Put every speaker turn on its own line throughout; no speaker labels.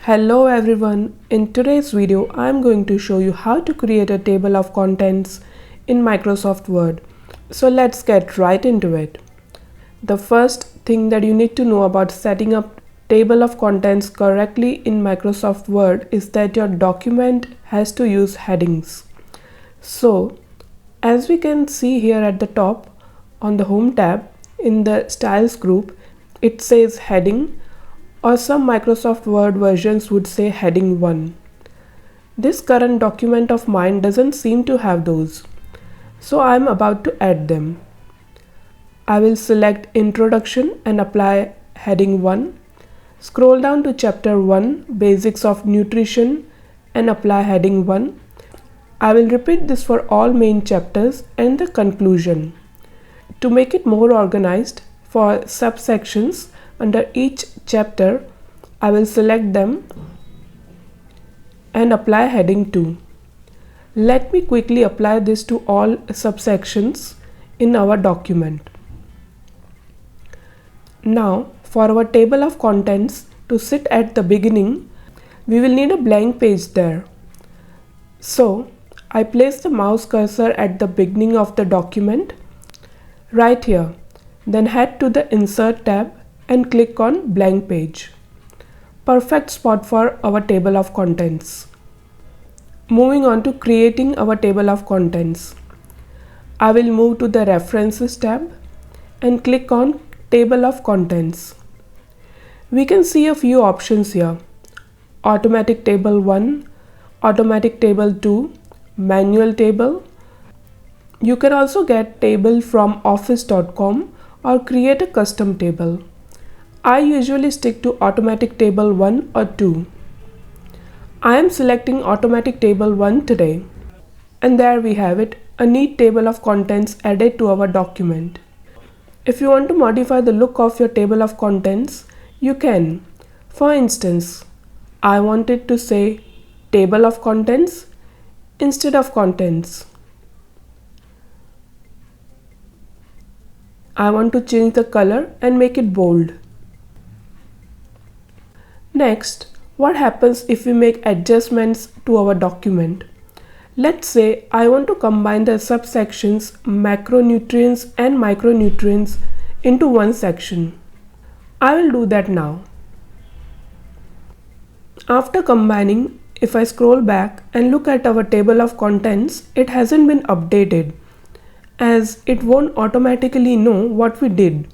Hello everyone, in today's video I am going to show you how to create a table of contents in Microsoft Word. So let's get right into it. The first thing that you need to know about setting up table of contents correctly in Microsoft Word is that your document has to use headings. So as we can see here at the top on the Home tab in the Styles group, it says heading, or some Microsoft Word versions would say heading 1. This current document of mine doesn't seem to have those, so I am about to add them. I will select Introduction and apply heading 1. Scroll down to Chapter 1, Basics of Nutrition, and apply heading 1. I will repeat this for all main chapters and the conclusion. To make it more organized, for subsections under each chapter, I will select them and apply heading 2. Let me quickly apply this to all subsections in our document. Now, for our table of contents to sit at the beginning, we will need a blank page there. So, I place the mouse cursor at the beginning of the document, right here. Then head to the Insert tab and click on Blank Page. Perfect spot for our table of contents. Moving on to creating our table of contents. I will move to the References tab and click on Table of Contents. We can see a few options here: Automatic Table 1, Automatic Table 2, Manual Table. You can also get table from office.com or create a custom table. I usually stick to automatic table 1 or 2. I am selecting automatic table 1 today. And there we have it, a neat table of contents added to our document. If you want to modify the look of your table of contents, you can. For instance, I want it to say table of contents instead of contents. I want to change the color and make it bold. Next, what happens if we make adjustments to our document? Let's say I want to combine the subsections macronutrients and micronutrients into one section. I will do that now. After combining, if I scroll back and look at our table of contents, it hasn't been updated, as it won't automatically know what we did.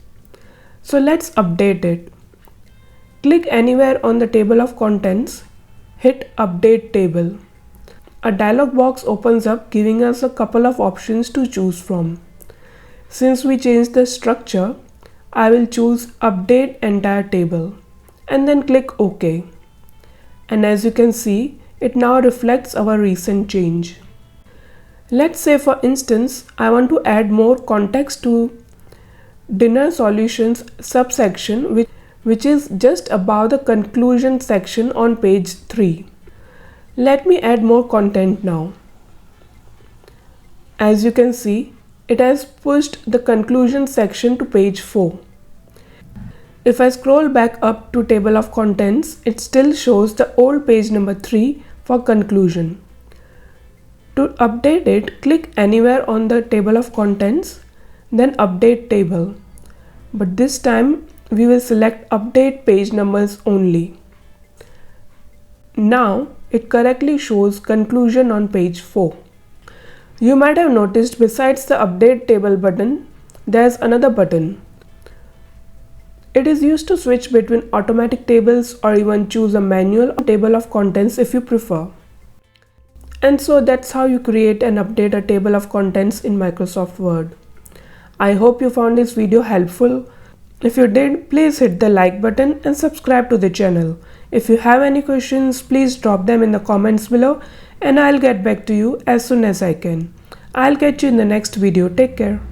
So let's update it. Click anywhere on the table of contents, hit Update Table. A dialog box opens up giving us a couple of options to choose from. Since we changed the structure, I will choose Update Entire Table and then click OK. And as you can see, it now reflects our recent change. Let's say for instance, I want to add more context to Dinner Solutions subsection, which is just above the conclusion section on page 3. Let me add more content now. As you can see, it has pushed the conclusion section to page 4. If I scroll back up to table of contents, it still shows the old page number 3 for conclusion. To update it, click anywhere on the table of contents, then Update Table. But this time we will select Update Page Numbers only. Now it correctly shows conclusion on page 4. You might have noticed besides the Update Table button, there's another button. It is used to switch between automatic tables or even choose a manual table of contents if you prefer. And so that's how you create and update a table of contents in Microsoft Word. I hope you found this video helpful. If you did, please hit the like button and subscribe to the channel. If you have any questions, please drop them in the comments below and I'll get back to you as soon as I can. I'll catch you in the next video. Take care.